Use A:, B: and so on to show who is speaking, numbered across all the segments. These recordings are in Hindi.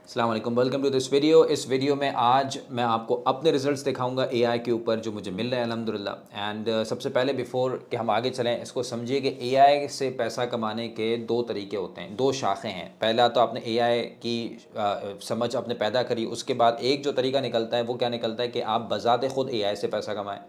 A: अस्सलाम वालेकुम, वेलकम टू दिस वीडियो। इस वीडियो में आज मैं आपको अपने रिजल्ट्स दिखाऊंगा एआई के ऊपर जो मुझे मिल रहे हैं अल्हम्दुलिल्लाह। एंड सबसे पहले बिफोर कि हम आगे चलें, इसको समझिए कि एआई से पैसा कमाने के दो तरीके होते हैं, दो शाखें हैं। पहला तो आपने एआई की समझ आपने पैदा करी, उसके बाद एक जो तरीका निकलता है वो क्या निकलता है कि आप बज़ाते ख़ुद एआई से पैसा कमाएँ।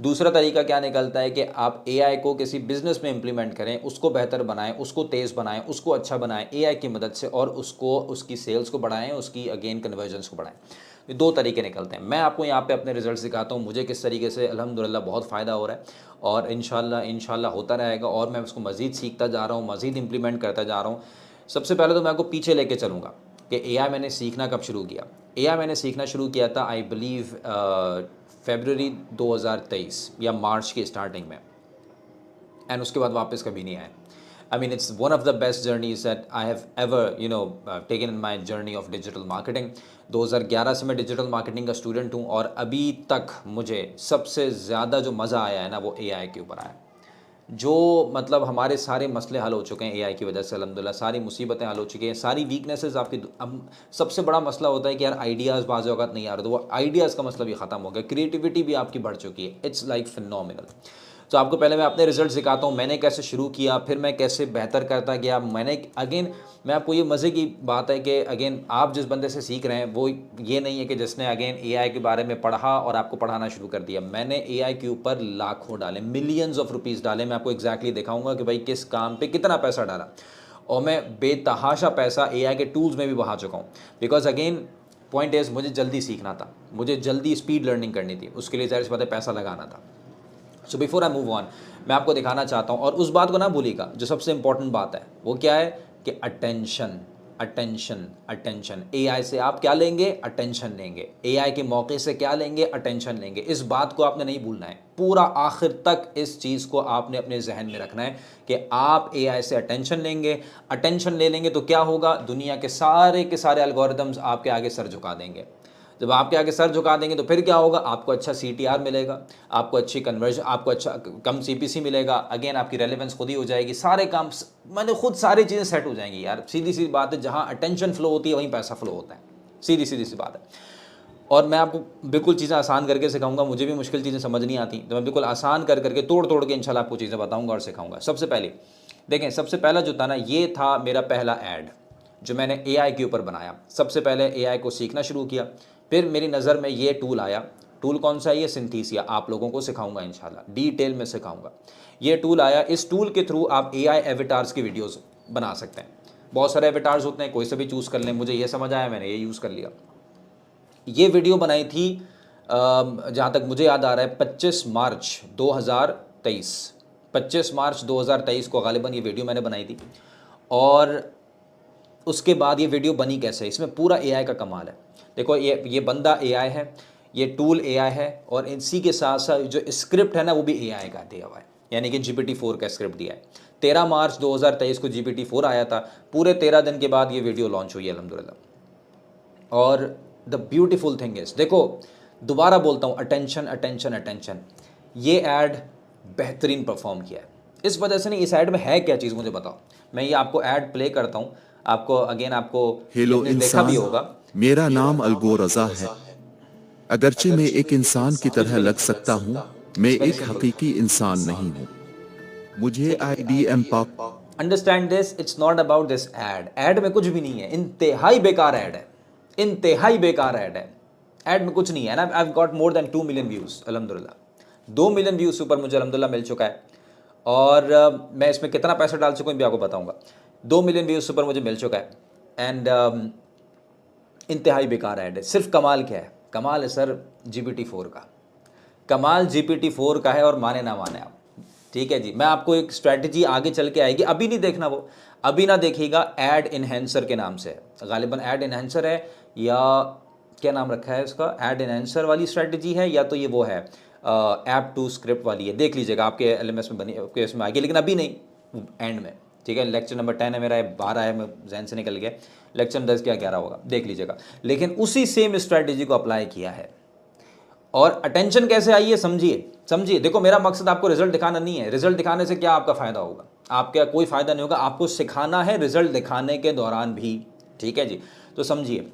A: दूसरा तरीका क्या निकलता है कि आप एआई को किसी बिज़नेस में इम्प्लीमेंट करें, उसको बेहतर बनाएं, उसको तेज़ बनाएं, उसको अच्छा बनाएं एआई की मदद से, और उसको उसकी सेल्स को बढ़ाएं, उसकी अगेन कन्वर्जन्स को बढ़ाएं। ये दो तरीके निकलते हैं। मैं आपको यहाँ पे अपने रिजल्ट दिखाता हूँ मुझे किस तरीके से अल्हम्दुलिल्लाह बहुत फ़ायदा हो रहा है, और इंशाल्लाह होता रहेगा, और मैं उसको मज़ीद सीखता जा रहा हूँ, मज़ीद इम्प्लीमेंट करता जा रहा हूँ। सबसे पहले तो मैं आपको पीछे लेके चलूँगा कि एआई मैंने सीखना कब शुरू किया। एआई मैंने सीखना शुरू किया था आई बिलीव फ़रवरी 2023 या मार्च की स्टार्टिंग में, एंड उसके बाद वापस कभी नहीं आए। I mean it's one of the best journeys that I have ever taken in my journey of digital marketing. 2011 से मैं डिजिटल मार्केटिंग का स्टूडेंट हूँ, और अभी तक मुझे सबसे ज़्यादा जो मज़ा आया है ना वो एआई के ऊपर आया। जो मतलब हमारे सारे मसले हल हो चुके हैं एआई की वजह से अल्हम्दुलिल्लाह, सारी मुसीबतें हल हो चुकी हैं, सारी वीकनेसेस आपकी अब सबसे बड़ा मसला होता है कि यार आइडियाज़ बाज़ औक़ात नहीं आ रहे, तो वो आइडियाज़ का मसला भी ख़त्म हो गया, क्रिएटिविटी भी आपकी बढ़ चुकी है। It's like phenomenal. तो आपको पहले मैं अपने रिजल्ट दिखाता हूँ, मैंने कैसे शुरू किया, फिर मैं कैसे बेहतर करता गया। मैंने अगेन मैं आपको ये मज़े की बात है कि अगेन आप जिस बंदे से सीख रहे हैं वो ये नहीं है कि जिसने अगेन एआई के बारे में पढ़ा और आपको पढ़ाना शुरू कर दिया। मैंने एआई के ऊपर लाखों डाले, मिलियंस ऑफ रुपीज़ डाले। मैं आपको एग्जैक्टली दिखाऊंगा कि भाई किस काम पे कितना पैसा डाला, और मैं बेतहाशा पैसा एआई के टूल्स में भी बहा चुका हूँ। बिकॉज अगेन पॉइंट इज़ मुझे जल्दी सीखना था, मुझे जल्दी स्पीड लर्निंग करनी थी, उसके लिए ज़ाहिर सी बात है पैसा लगाना था। So before I move on, मैं आपको दिखाना चाहता हूँ, और उस बात को ना भूलिएगा, जो सबसे इंपॉर्टेंट बात है वो क्या है कि अटेंशन, अटेंशन, अटेंशन। एआई से आप क्या लेंगे? अटेंशन लेंगे। एआई के मौके से क्या लेंगे? अटेंशन लेंगे। इस बात को आपने नहीं भूलना है, पूरा आखिर तक इस चीज़ को आपने अपने जहन में रखना है कि आप एआई से अटेंशन लेंगे। अटेंशन ले लेंगे तो क्या होगा? दुनिया के सारे एल्गोरिदम्स आपके आगे सर झुका देंगे। जब आपके आगे सर झुका देंगे तो फिर क्या होगा? आपको अच्छा सीटीआर मिलेगा, आपको अच्छी कन्वर्जन, आपको अच्छा कम सीपीसी मिलेगा, अगेन आपकी रेलेवेंस खुद ही हो जाएगी, सारे काम मैंने खुद सारी चीज़ें सेट हो जाएंगी। यार सीधी सी बात है, जहाँ अटेंशन फ्लो होती है वहीं पैसा फ्लो होता है, सीधी सीधी सी बात है। और मैं आपको बिल्कुल चीज़ें आसान करके सिखाऊंगा, मुझे भी मुश्किल चीज़ें समझ नहीं आती, तो मैं बिल्कुल आसान करके तोड़ तोड़ के इंशाल्लाह आपको चीज़ें बताऊँगा और सिखाऊंगा। सबसे पहले देखें, सबसे पहला जो था ना, ये था मेरा पहला ऐड जो मैंने एआई के ऊपर बनाया। सबसे पहले एआई को सीखना शुरू किया, फिर मेरी नज़र में ये टूल आया। टूल कौन सा है? ये सिंथीसिया। आप लोगों को सिखाऊंगा इंशाल्लाह, डिटेल में सिखाऊंगा। ये टूल आया, इस टूल के थ्रू आप एआई एविटार्स की वीडियोस बना सकते हैं। बहुत सारे एविटार्स होते हैं, कोई से भी चूज़ कर लें। मुझे ये समझ आया, मैंने ये यूज़ कर लिया। ये वीडियो बनाई थी जहाँ तक मुझे याद आ रहा है 25 मार्च 2023, 25 मार्च 2023 को गालिबन ये वीडियो मैंने बनाई थी। और उसके बाद ये वीडियो बनी कैसे, इसमें पूरा एआई का कमाल है। देखो, ये बंदा एआई है, ये टूल एआई है, और इसी के साथ साथ जो स्क्रिप्ट है ना वो भी एआई का दिया हुआ है, यानी कि GPT-4 का स्क्रिप्ट दिया है। 13 मार्च 2023 को GPT-4 आया था। पूरे 13 दिन के बाद ये वीडियो लॉन्च हुई है अल्हम्दुलिल्लाह। और द ब्यूटीफुल थिंग इज़, देखो दोबारा बोलता हूँ, अटेंशन, अटेंशन, अटेंशन। ये ऐड बेहतरीन परफॉर्म किया है। इस वजह से नहीं, इस ऐड में है क्या चीज़ मुझे बताओ। मैं ये आपको ऐड प्ले करता हूँ, आपको अगेन आपको
B: हेलो
A: आपने देखा भी
B: इंसान,
A: होगा।
B: मेरा नाम अलगो रज़ा है। अगरचे मैं एक इंसान की तरह लग सकता हूँ, मैं
A: वेरी
B: एक
A: सिंपल,
B: हकीकी इंसान नहीं हूँ। मुझे IBM पाक
A: understand this, it's not about this add. Add में कुछ भी नहीं है, इंतहाई बेकार ऐड है, इंतहाई बेकार ऐड है। ऐड में कुछ नहीं है ना। I got more than 2 million views अल्हम्दुलिल्लाह। 2 मिलियन व्यूज़ ऊपर मुझे अल्हम्दुलिल्लाह मिल चुका है। और मैं इसमें कितना पैसा डाल चुका हूँ भी आपको बताऊँगा। 2 मिलियन व्यूज़ ऊपर मुझे मिल चुका है, एंड इंतहाई बेकार ऐड है। सिर्फ कमाल क्या है? कमाल है सर GPT-4 का। कमाल GPT-4 का है, और माने ना माने आप, ठीक है जी। मैं आपको एक स्ट्रैटेजी आगे चल के आएगी, अभी नहीं देखना, वो अभी ना देखिएगा। ऐड इन्हेंसर के नाम से है, गालिबन ऐड इन्हेंसर है, या क्या नाम रखा है इसका, ऐड इन्हेंसर वाली स्ट्रैटेजी है, या तो ये वो है ऐप टू स्क्रिप्ट वाली है। देख लीजिएगा, आपके LMS में बनी, आपके इसमें आएगी, लेकिन अभी नहीं, एंड में, ठीक है। लेक्चर नंबर 10 है मेरा, 12 है, मैं जहन से निकल गया। लेक्चर 10 क्या 11 होगा, देख लीजिएगा। लेकिन उसी सेम स्ट्रैटेजी को अप्लाई किया है। और अटेंशन कैसे आई है समझिए, समझिए। देखो, मेरा मकसद आपको रिजल्ट दिखाना नहीं है। रिजल्ट दिखाने से क्या आपका फ़ायदा होगा? आपका कोई फ़ायदा नहीं होगा। आपको सिखाना है रिजल्ट दिखाने के दौरान भी, ठीक है जी। तो समझिए,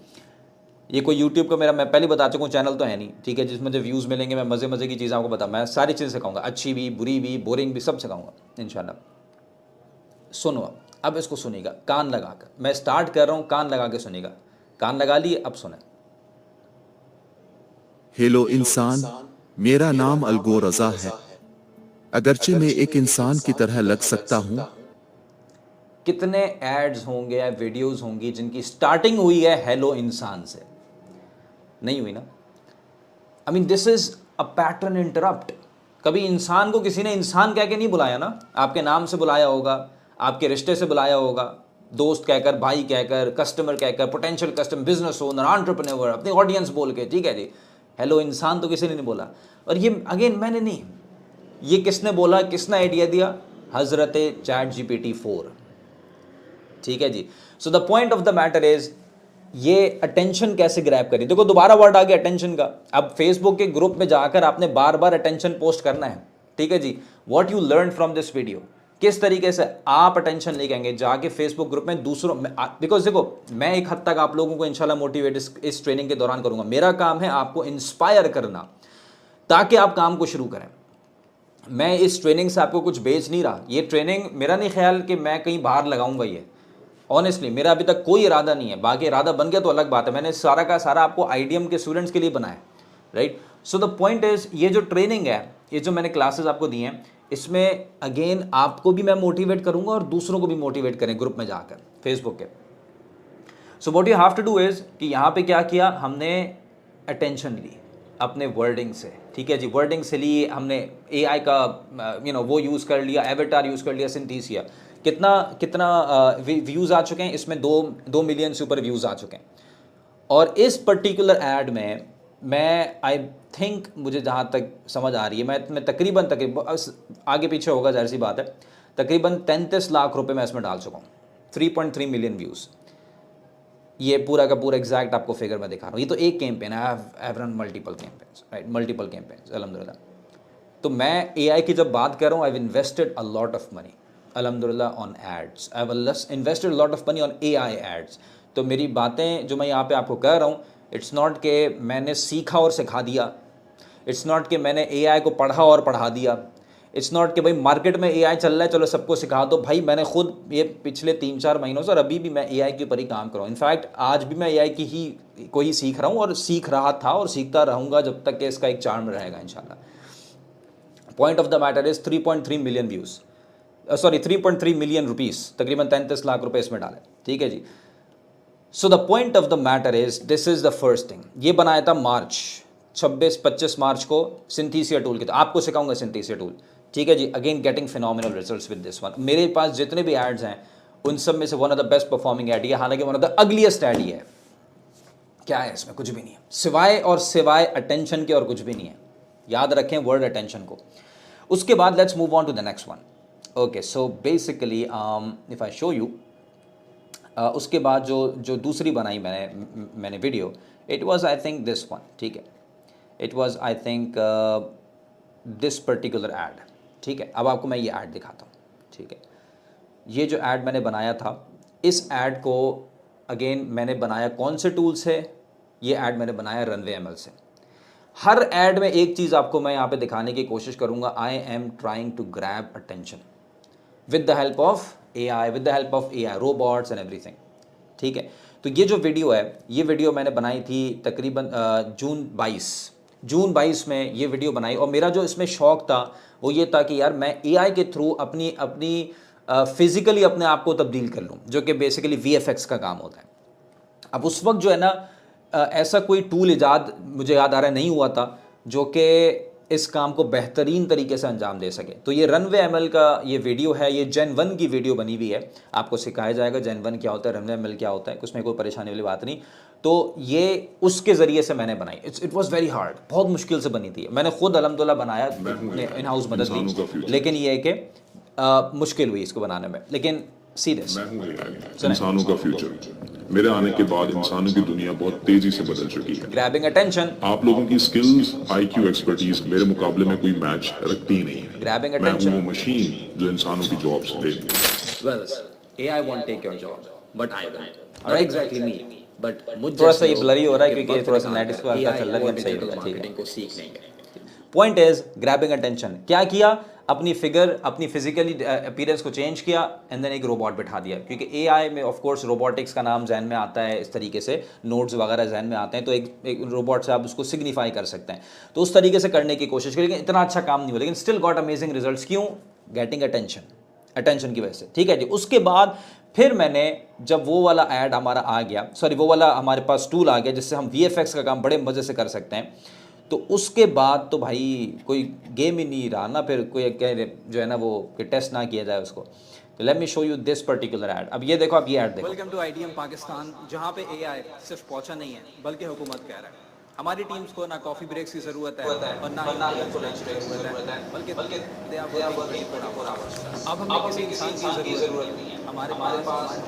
A: ये कोई यूट्यूब का मेरा, मैं पहले बता चुका हूँ, चैनल तो है नहीं, ठीक है, जिसमें मुझे व्यूज़ मिलेंगे, मैं मज़े मज़े की चीज़ें आपको बता, मैं सारी चीज़ें सिखाऊंगा, अच्छी भी, बुरी भी, बोरिंग भी, सब सिखाऊंगा इंशाल्लाह। सुनो, अब इसको सुनिएगा कान लगा कर, मैं स्टार्ट कर रहा हूँ, कान लगा के सुनिएगा, कान लगा लिए, अब सुने।
B: हेलो इंसान, मेरा नाम अलगो रजा है। अगरचे मैं एक इंसान की तरह लग सकता हूँ।
A: कितने एड्स होंगे या वीडियोस होंगी जिनकी स्टार्टिंग हुई है हेलो इंसान से? नहीं हुई ना। I mean this is a pattern interrupt. कभी इंसान को किसी ने इंसान कह के नहीं बुलाया ना, आपके नाम से बुलाया होगा, आपके रिश्ते से बुलाया होगा, दोस्त कहकर, भाई कहकर, कस्टमर कहकर, potential customer, business owner, entrepreneur, अपनी ऑडियंस बोल के, ठीक है जी, हेलो इंसान तो किसी ने नहीं बोला। और ये अगेन मैंने नहीं, ये किसने बोला, किसने आइडिया दिया? हजरत ChatGPT 4, ठीक है जी। So the point of the matter is, ये अटेंशन कैसे ग्रैब करी। देखो दोबारा वर्ड आ गया अटेंशन का। अब फेसबुक के ग्रुप में जाकर आपने बार बार अटेंशन पोस्ट करना है, ठीक है जी। What you learn from this video, किस तरीके से आप अटेंशन लेके आएंगे जाके फेसबुक ग्रुप में दूसरों में। बिकॉज देखो, मैं एक हद तक आप लोगों को इंशाल्लाह मोटिवेट इस ट्रेनिंग के दौरान करूंगा। मेरा काम है आपको इंस्पायर करना ताकि आप काम को शुरू करें। मैं इस ट्रेनिंग से आपको कुछ बेच नहीं रहा। ये ट्रेनिंग मेरा नहीं ख्याल कि मैं कहीं बाहर लगाऊंगा, ये ऑनेस्टली मेरा अभी तक कोई इरादा नहीं है। बाकी इरादा बन गया तो अलग बात है, मैंने सारा का सारा आपको IDM के स्टूडेंट्स के लिए बनाया, right. So the point is, ये जो ट्रेनिंग है, ये जो मैंने क्लासेस आपको दी हैं, इसमें अगेन आपको भी मैं मोटिवेट करूंगा और दूसरों को भी मोटिवेट करें ग्रुप में जाकर फेसबुक के। So what you have to do is कि यहाँ पे क्या किया हमने, अटेंशन ली अपने वर्डिंग से, ठीक है जी। वर्डिंग से ली हमने, AI का वो यूज़ कर लिया, एवेटार यूज़ कर लिया, सिंथेसिया। कितना व्यूज़ आ चुके हैं इसमें? 2 मिलियन से ऊपर व्यूज़ आ चुके हैं। और इस पर्टिकुलर ऐड में मैं आई थिंक, मुझे जहाँ तक समझ आ रही है, मैं तकरीबन आगे पीछे होगा, जाहिर सी बात है, तकरीबन 33 लाख रुपए मैं इसमें डाल चुका हूँ। 3.3 मिलियन व्यूज़, ये पूरा का पूरा एग्जैक्ट आपको फिगर मैं दिखा रहा हूँ। ये तो एक कैंपेन है, I have run multiple campaigns, right, multiple campaigns अल्हम्दुलिल्लाह। तो मैं AI की जब बात कर रहा हूँ, I have invested a lot of money अल्हम्दुलिल्लाह on ads, I have invested lot of money on AI ads. तो मेरी बातें जो मैं यहाँ पे आपको कह रहा हूँ, इट्स नॉट के मैंने सीखा और सिखा दिया, इट्स नॉट कि मैंने AI को पढ़ा और पढ़ा दिया, इट्स नॉट कि भाई मार्केट में AI चल रहा है चलो सबको सिखा दो। भाई मैंने खुद ये पिछले 3-4 महीनों से और अभी भी मैं AI के ऊपर ही काम कर रहा हूँ। इनफैक्ट आज भी मैं AI की ही को ही सीख रहा हूँ और सीख रहा था और सीखता रहूँगा जब तक कि इसका एक चार्म रहेगा इंशाल्लाह। Point of the matter is 3.3 million views, sorry 3.3 million rupees, तकरीबन 33 लाख रुपए इसमें डाले, ठीक है जी। So the point of the matter is, this is the first thing. ये बनाया था मार्च 25 मार्च को सिंथेसिया टूल के, तो आपको सिखाऊंगा सिंथेसिया टूल, ठीक है जी। Again getting phenomenal results with this one. मेरे पास जितने भी एड्स हैं उन सब में से one of the best performing ad, हालांकि one of the ugliest ad ही है। क्या है इसमें? कुछ भी नहीं है सिवाय अटेंशन के, और कुछ भी नहीं है। याद रखें वर्ड अटेंशन को। उसके बाद let's move on to the next one. Okay, so basically if I show you, उसके बाद जो दूसरी बनाई मैंने video, it was I think this one, ठीक है। It was I think this particular ad, ठीक है। अब आपको मैं ये ऐड दिखाता हूँ, ठीक है। ये जो ऐड मैंने बनाया था, इस ऐड को अगेन मैंने बनाया कौन से टूल से? ये ऐड मैंने बनाया Runway ML से। हर ऐड में एक चीज़ आपको मैं यहाँ पे दिखाने की कोशिश करूँगा, I am trying to grab attention with the help of AI, robots and everything, ठीक है। तो ये जो वीडियो है, ये वीडियो मैंने बनाई थी तकरीबन जून 22 में ये वीडियो बनाई। और मेरा जो इसमें शौक़ था वो ये था कि यार मैं AI के थ्रू अपनी फिज़िकली अपने आप को तब्दील कर लूँ, जो कि बेसिकली VFX का काम होता है। अब उस वक्त जो है ना, ऐसा कोई टूल मुझे याद आ रहा है नहीं हुआ था जो कि इस काम को बेहतरीन तरीके से अंजाम दे सके। तो ये Runway ML का ये वीडियो है, ये Gen 1 की वीडियो बनी हुई है। आपको सिखाया जाएगा Gen 1 क्या होता है, Runway ML क्या होता है, उसमें कोई परेशानी वाली बात नहीं। तो ये उसके ज़रिए से मैंने बनाई। इट वॉज़ वेरी हार्ड, बहुत मुश्किल से बनी थी। मैंने खुद अल्हम्दुलिल्लाह बनाया, इन हाउस मदद दी, लेकिन ये है कि मुश्किल हुई इसको बनाने में। लेकिन सीरियस,
C: इंसानों का फ्यूचर, मेरे आने के बाद इंसानों की दुनिया बहुत तेजी से बदल चुकी है।
A: ग्रैबिंग अटेंशन,
C: आप लोगों की स्किल्स, IQ, एक्सपर्टीज मेरे मुकाबले में कोई मैच रखती ही नहीं है।
A: ग्रैबिंग
C: मैं
A: अटेंशन,
C: हूँ वो मशीन जो इंसानों की जॉब्स लेती है।
A: well, AI won't take your job, but I will. Or exactly me.
D: But मुझ
A: थोड़ा सा ये
D: जैसे
A: blurry हो रहा है
D: लोग
A: क्योंकि
D: वक्त
A: थोड़ा सा
D: निकाल
A: नेट
D: कर
A: इसको हल्का
D: AI
A: चल रहा है,
D: और
A: लेकिन सही हो
D: डिजिटल
A: रहा है, ठीक है।
D: मार्केटिंग को सीख लेंगे।
A: Point is grabbing attention. क्या किया, अपनी फिगर, अपनी फिजिकली अपीयरेंस को चेंज किया एंड देन एक रोबोट बिठा दिया, क्योंकि एआई में ऑफ कोर्स रोबोटिक्स का नाम जहन में आता है, इस तरीके से नोड्स वगैरह जहन में आते हैं, तो एक रोबोट से आप उसको सिग्निफाई कर सकते हैं, तो उस तरीके से करने की कोशिश करी, लेकिन इतना अच्छा काम नहीं हुआ, लेकिन स्टिल गॉट अमेजिंग रिजल्ट्स। क्यों? गेटिंग अटेंशन की वजह से, ठीक है जी। उसके बाद फिर मैंने जब वो वाला ऐड हमारा आ गया, सॉरी वो वाला हमारे पास टूल आ गया जिससे हम VFX का काम बड़े मज़े से कर सकते हैं, तो उसके बाद तो भाई कोई गेम ही नहीं रहा ना, फिर कोई कह जो है ना वो कि टेस्ट ना किया जाए उसको। तो let me show you this particular add. अब ये देखो, अब ये ऐड देखो।
E: वेलकम टू IDM पाकिस्तान, जहां पे AI सिर्फ पहुंचा नहीं है बल्कि हुकूमत कह रहा है। हमारी टीम्स को ना कॉफी ब्रेक्स की जरूरत है और ना ही लंच की जरूरत है, बल्कि दे आर वर्किंग 24 आवर्स। अब हमें किसी इंसान की जरूरत नहीं है, हमारे पास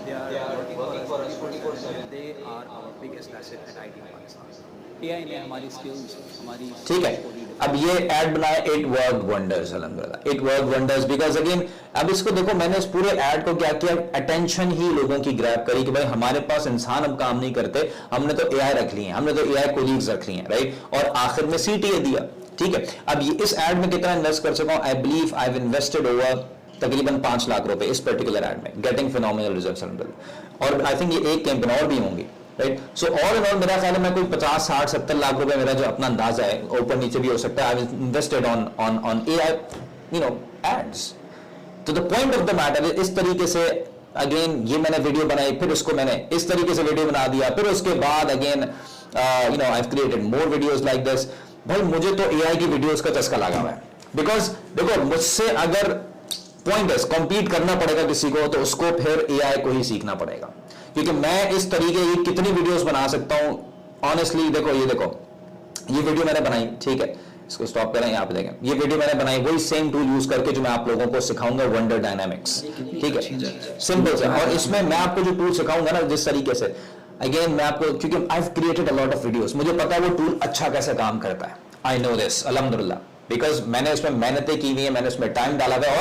E: they are working for us 24/7। They are our biggest asset at IDM Pakistan. AI ने हमारी स्किल्स, हमारी
A: ठीक है, अब ये ऐड बनाया, इट वर्क वंडर्स, अल्हम्दुलिल्लाह it work wonders, because again अब इसको देखो, मैंने इस पूरे ऐड को क्या किया, अटेंशन ही लोगों की ग्रैब करी कि भाई हमारे पास इंसान अब काम नहीं करते, हमने तो AI रख लिए हैं, हमने तो AI कोलीग्स रख लिए हैं, राइट, और आखिर में CTA दिया, ठीक है। अब ये इस ऐड में कितना इन्वेस्ट कर चुका हूं, I believe I have invested over तकरीबन 5 लाख रुपए इस पर्टिकुलर ऐड में, गेटिंग फिनोमिनल रिजल्ट्स अल्हम्दुलिल्लाह, और आई थिंक ये एक कैंपेन और भी होंगी, right. So all in all मेरा ख्याल है मैं कोई 50, 60, 70 लाख रुपए, मेरा जो अपना अंदाजा है, ऊपर नीचे भी हो सकता है, I have invested on AI ads. तो the point of the matter इस तरीके से, अगेन ये मैंने वीडियो बनाई, फिर उसको मैंने इस तरीके से वीडियो बना दिया, फिर उसके बाद again I have created more videos like this. भाई मुझे तो AI की वीडियोस का चस्का लगा हुआ है, बिकॉज देखो मुझसे अगर पॉइंट है कम्पीट करना पड़ेगा किसी को, तो उसको फिर AI को ही सीखना पड़ेगा, क्योंकि मैं इस तरीके की कितनी वीडियोस बना सकता हूं ऑनेस्टली। देखो ये वीडियो मैंने बनाई, ठीक है, इसको स्टॉप करें, यहाँ पे देखें, ये वीडियो मैंने बनाई वही सेम टूल यूज करके जो मैं आप लोगों को सिखाऊंगा, वंडर डायनामिक्स, ठीक है, सिंपल से। और इसमें मैं आपको जो टूल सिखाऊंगा ना जिस तरीके से, अगेन मैं आपको, क्योंकि I have created a lot of videos, मुझे पता है वो टूल अच्छा कैसे काम करता है, आई नो दिस अल्हम्दुलिल्लाह, बिकॉज मैंने इसमें मेहनतें की हुई है, मैंने इसमें टाइम डाला हुआ है,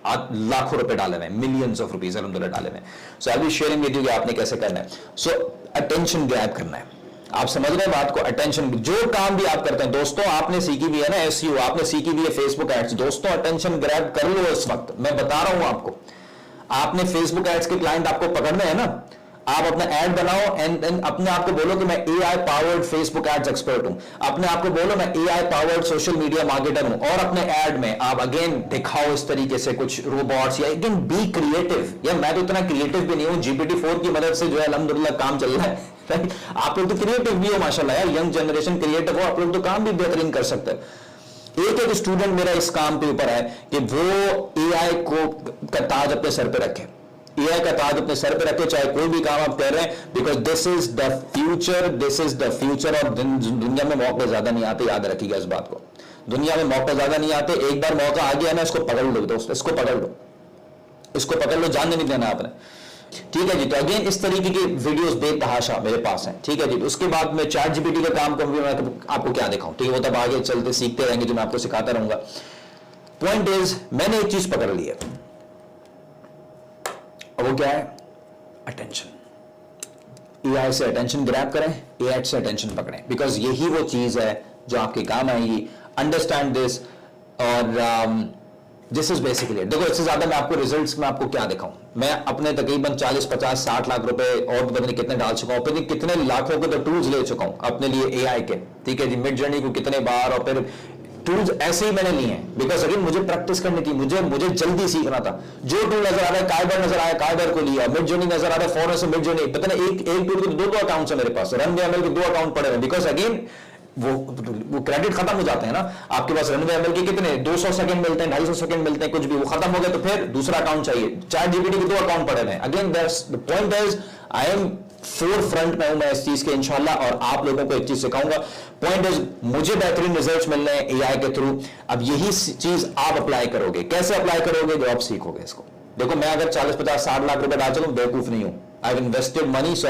A: और लाखों रुपए डाले हुए, मिलियंस ऑफ रुपीस अल्हम्दुलिल्लाह डाले हुए। So I will sharing with you कि आपने कैसे करना है। सो अटेंशन ग्रैब करना है, आप समझ रहे हैं बात को, अटेंशन, जो काम भी आप करते हैं दोस्तों, आपने सीखी भी है ना SEO, आपने सीखी भी है फेसबुक एड्स, दोस्तों अटेंशन ग्रैब कर लो इस वक्त, मैं बता रहा हूं आपको। आपने फेसबुक एड्स के क्लाइंट आपको पकड़ने हैं ना, आप अपना ऐड बनाओ एंड अपने आप को बोलो कि मैं AI powered Facebook ads expert हूं, अपने आप को बोलो मैं AI powered social media marketer हूं, और अपने ऐड में आप अगेन दिखाओ इस तरीके से कुछ रोबोट्स, या अगेन बी क्रिएटिव। या मैं तो इतना क्रिएटिव भी नहीं हूं, GPT-4 की मदद से जो है अल्हम्दुलिल्लाह काम चल रहा है, राइट। आप लोग तो क्रिएटिव भी हो माशाल्लाह यार, यंग जनरेशन क्रिएटिव हो, आप लोग तो काम भी बेहतरीन कर सकते हैं। एक स्टूडेंट मेरा इस काम के ऊपर है कि वो AI का ताज अपने सर पे रखे, AI का ताज अपने सर पे रखे, चाहे कोई भी काम आप कर रहे हैं, because this is the future, this is the future. और दुनिया में मौके ज्यादा नहीं आते, याद रखिएगा इस बात को, दुनिया में मौके ज्यादा नहीं आते, एक बार मौका आ गया ना, इसको पकड़ लो दोस्त, इसको पकड़ लो, इसको पकड़ लो, जानने नहीं देना आपने, ठीक है जी। तो अगेन इस तरीके की वीडियोस बेतहाशा मेरे पास हैं, ठीक है जी। उसके बाद मैं ChatGPT का काम को भी मैं आपको क्या दिखाऊं, ठीक है, वो तब आगे चलते सीखते रहेंगे, जो मैं आपको सिखाता रहूंगा। पॉइंट इज मैंने एक चीज पकड़ ली है, और वो क्या है, अटेंशन। AI से अटेंशन ग्रैब करें, AI से अटेंशन पकड़ें, बिकॉज यही वो चीज है जो आपके काम आएगी। अंडरस्टैंड दिस, और दिस इज बेसिकली इट। देखो इससे ज्यादा मैं आपको रिजल्ट्स में आपको क्या दिखाऊं, मैं अपने तकरीबन 40, 50, 60 लाख रुपए और पता नहीं कितने डाल चुका हूं, फिर कितने लाखों के तो टूल्स ले चुका हूं अपने लिए AI के, ठीक है जी, मिड जर्नी को कितने बार, और फिर टूल्स ऐसे ही मैंने लिए हैं, बिकॉज अगेन मुझे प्रैक्टिस करनी थी, मुझे जल्दी सीखना था। जो टूल नजर आ रहा है, काइबर नजर आया, काइबर को लिया, मिड जर्नी नजर आ रहा है, फौरन से मिड जर्नी, पता नहीं एक टूल के दो अकाउंट्स है मेरे पास, रनवे के 2 अकाउंट पड़े हैं, बिकॉज अगेन वो क्रेडिट खत्म हो जाते हैं ना, आपके पास रनवे के कितने 200 सेकंड मिलते हैं, 250 सेकंड मिलते हैं, कुछ भी वो खत्म हो गए तो फिर दूसरा अकाउंट चाहिए। ChatGPT के 2 अकाउंट पड़े हैं। Again the point is I am four front में हूं मैं इस चीज के इंशाल्लाह, और आप लोगों को एक चीज सिखाऊंगा। पॉइंट इज मुझे बेहतरीन रिजल्ट्स मिल रहे हैं AI के थ्रू, अब यही चीज आप अप्लाई करोगे। कैसे अप्लाई करोगे, जो आप सीखोगे इसको। देखो मैं अगर 40, 50, 60 लाख रुपए डाल चुका हूं, बेवकूफ नहीं हूं, आई हैव इन्वेस्टेड मनी, सो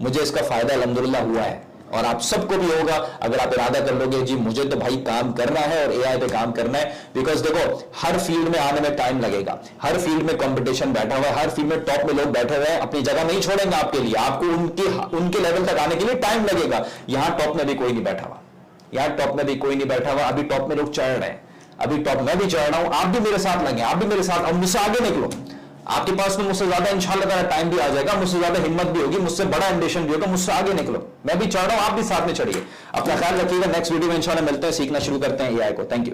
A: मुझे इसका फायदा अल्हम्दुलिल्लाह हुआ है, और आप सबको भी होगा अगर आप इरादा कर लोगे जी मुझे तो भाई काम करना है और एआई पे काम करना है। बिकॉज देखो हर फील्ड में आने में टाइम लगेगा, हर फील्ड में कंपटीशन बैठा हुआ है, हर फील्ड में टॉप में लोग बैठे हुए हैं, अपनी जगह नहीं छोड़ेंगे आपके लिए, आपको उनके लेवल तक आने के लिए टाइम लगेगा। यहां टॉप में भी कोई नहीं बैठा हुआ, यहां टॉप में भी कोई नहीं बैठा हुआ, अभी टॉप में लोग चढ़ रहे हैं, अभी टॉप में भी चढ़ रहा हूं, आप भी मेरे साथ लगे, आप भी मेरे साथ, अब मुझसे आगे निकलो। आपके पास में मुझसे ज्यादा इंशाल्लाह ताला टाइम भी आ जाएगा, मुझसे ज्यादा हिम्मत भी होगी, मुझसे बड़ा एम्बिशन भी होगा, मुझसे आगे निकलो। मैं भी चढ़ रहा हूं, आप भी साथ में चढ़िए। अपना ख्याल रखिएगा, नेक्स्ट वीडियो में इंशाल्लाह मिलते हैं, सीखना शुरू करते हैं एआई को। Thank you.